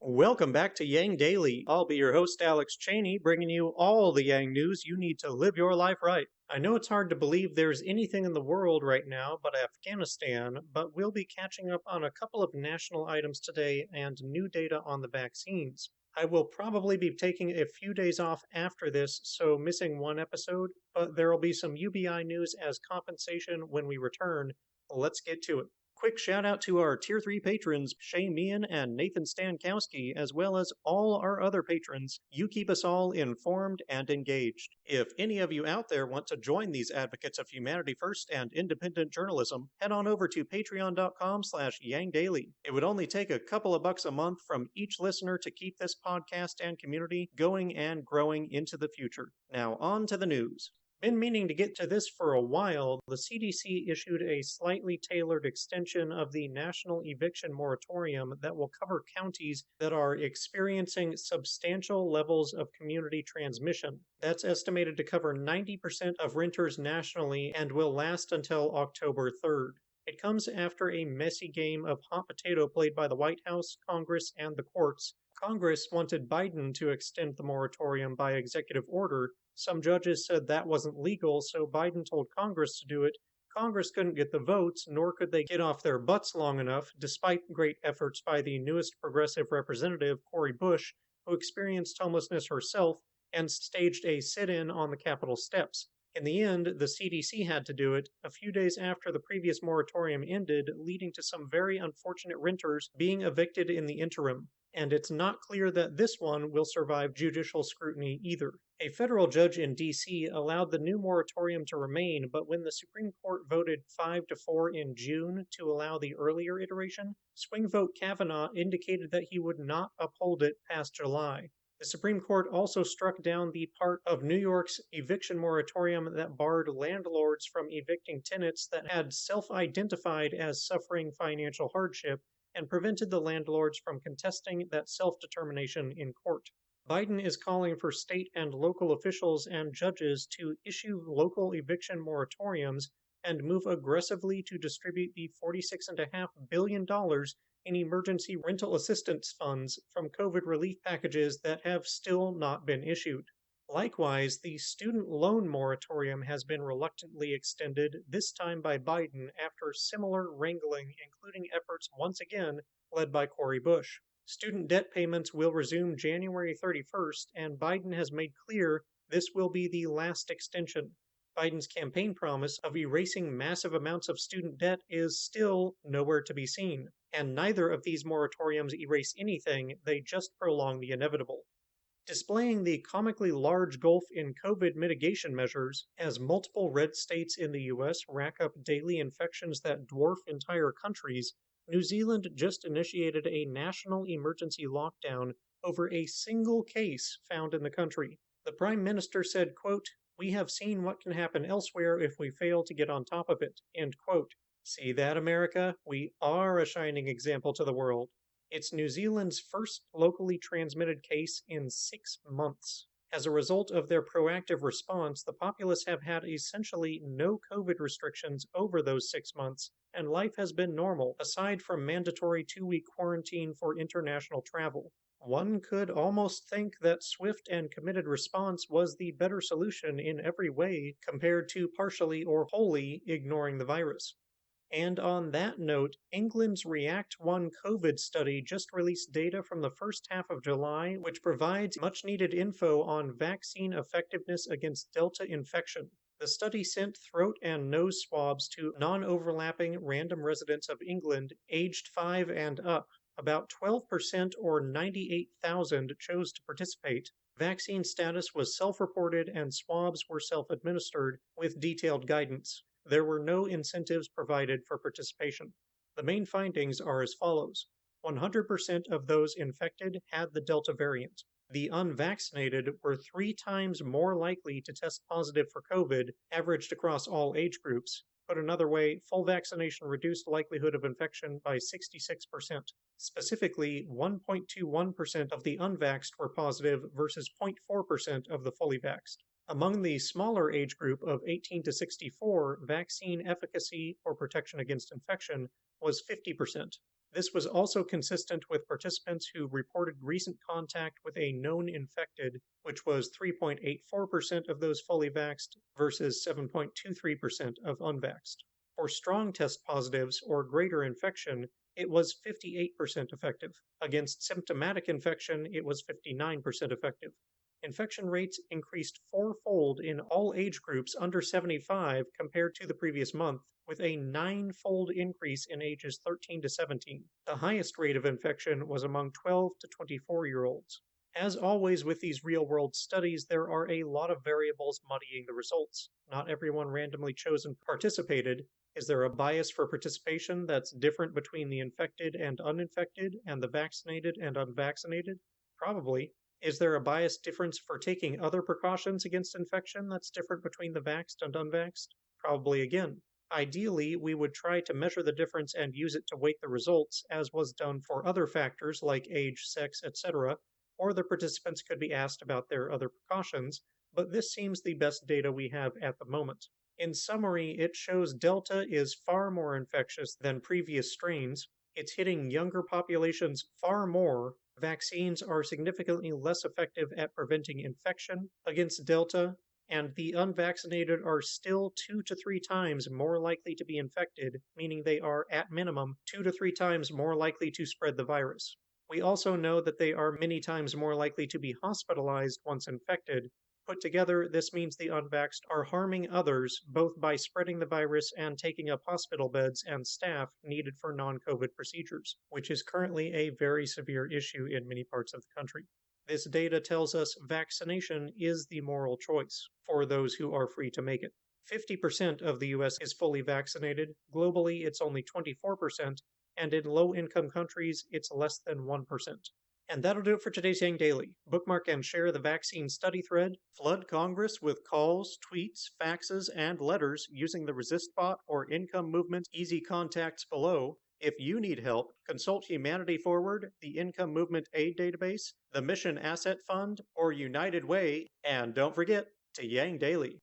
Welcome back to Yang Daily. I'll be your host, Alex Cheney, bringing you all the Yang news you need to live your life right. I know it's hard to believe there's anything in the world right now but Afghanistan, but we'll be catching up on a couple of national items today and new data on the vaccines. I will probably be taking a few days off after this, so missing one episode, but there will be some UBI news as compensation when we return. Let's get to it. Quick shout out to our Tier 3 patrons, Shay Meehan and Nathan Stankowski, as well as all our other patrons. You keep us all informed and engaged. If any of you out there want to join these advocates of humanity first and independent journalism, head on over to patreon.com/YangDaily. It would only take a couple of bucks a month from each listener to keep this podcast and community going and growing into the future. Now on to the news. Been meaning to get to this for a while. The CDC issued a slightly tailored extension of the national eviction moratorium that will cover counties that are experiencing substantial levels of community transmission. That's estimated to cover 90% of renters nationally and will last until October 3rd. It comes after a messy game of hot potato played by the White House, Congress, and the courts. Congress wanted Biden to extend the moratorium by executive order. Some judges said that wasn't legal, so Biden told Congress to do it. Congress couldn't get the votes, nor could they get off their butts long enough, despite great efforts by the newest progressive representative, Cori Bush, who experienced homelessness herself and staged a sit-in on the Capitol steps. In the end, the CDC had to do it, a few days after the previous moratorium ended, leading to some very unfortunate renters being evicted in the interim. And it's not clear that this one will survive judicial scrutiny either. A federal judge in D.C. allowed the new moratorium to remain, but when the Supreme Court voted 5-4 in June to allow the earlier iteration, swing vote Kavanaugh indicated that he would not uphold it past July. The Supreme Court also struck down the part of New York's eviction moratorium that barred landlords from evicting tenants that had self-identified as suffering financial hardship and prevented the landlords from contesting that self-determination in court. Biden is calling for state and local officials and judges to issue local eviction moratoriums and move aggressively to distribute the $46.5 billion in emergency rental assistance funds from COVID relief packages that have still not been issued. Likewise, the student loan moratorium has been reluctantly extended, this time by Biden after similar wrangling, including efforts once again led by Cori Bush. Student debt payments will resume January 31st, and Biden has made clear this will be the last extension. Biden's campaign promise of erasing massive amounts of student debt is still nowhere to be seen, and neither of these moratoriums erase anything, they just prolong the inevitable. Displaying the comically large gulf in COVID mitigation measures, as multiple red states in the US rack up daily infections that dwarf entire countries, New Zealand just initiated a national emergency lockdown over a single case found in the country. The Prime Minister said, quote, "We have seen what can happen elsewhere if we fail to get on top of it," end quote. See that, America? We are a shining example to the world. It's New Zealand's first locally transmitted case in 6 months. As a result of their proactive response, the populace have had essentially no COVID restrictions over those 6 months, and life has been normal, aside from mandatory 2-week quarantine for international travel. One could almost think that swift and committed response was the better solution in every way compared to partially or wholly ignoring the virus. And on that note, England's React-1 COVID study just released data from the first half of July, which provides much-needed info on vaccine effectiveness against Delta infection. The study sent throat and nose swabs to non-overlapping random residents of England aged 5 and up. About 12% or 98,000 chose to participate. Vaccine status was self-reported and swabs were self-administered with detailed guidance. There were no incentives provided for participation. The main findings are as follows. 100% of those infected had the Delta variant. The unvaccinated were 3 times more likely to test positive for COVID, averaged across all age groups. Put another way, full vaccination reduced likelihood of infection by 66%. Specifically, 1.21% of the unvaxxed were positive versus 0.4% of the fully vaxxed. Among the smaller age group of 18 to 64, vaccine efficacy or protection against infection was 50%. This was also consistent with participants who reported recent contact with a known infected, which was 3.84% of those fully vaxxed versus 7.23% of unvaxxed. For strong test positives or greater infection, it was 58% effective. Against symptomatic infection, it was 59% effective. Infection rates increased fourfold in all age groups under 75 compared to the previous month, with a ninefold increase in ages 13 to 17. The highest rate of infection was among 12 to 24-year-olds. As always with these real-world studies, there are a lot of variables muddying the results. Not everyone randomly chosen participated. Is there a bias for participation that's different between the infected and uninfected, and the vaccinated and unvaccinated? Probably. Is there a bias difference for taking other precautions against infection that's different between the vaxxed and unvaxxed? Probably again. Ideally, we would try to measure the difference and use it to weight the results, as was done for other factors like age, sex, etc., or the participants could be asked about their other precautions, but this seems the best data we have at the moment. In summary, it shows Delta is far more infectious than previous strains. It's hitting younger populations far more. Vaccines are significantly less effective at preventing infection against Delta, and the unvaccinated are still 2 to 3 times more likely to be infected, meaning they are, at minimum, 2 to 3 times more likely to spread the virus. We also know that they are many times more likely to be hospitalized once infected. Put together, this means the unvaxxed are harming others, both by spreading the virus and taking up hospital beds and staff needed for non-COVID procedures, which is currently a very severe issue in many parts of the country. This data tells us vaccination is the moral choice for those who are free to make it. 50% of the US is fully vaccinated. Globally, it's only 24%, and in low-income countries, it's less than 1%. And that'll do it for today's Yang Daily. Bookmark and share the vaccine study thread. Flood Congress with calls, tweets, faxes, and letters using the Resist bot or Income Movement's easy contacts below. If you need help, consult Humanity Forward, the Income Movement Aid Database, the Mission Asset Fund, or United Way, and don't forget to Yang Daily.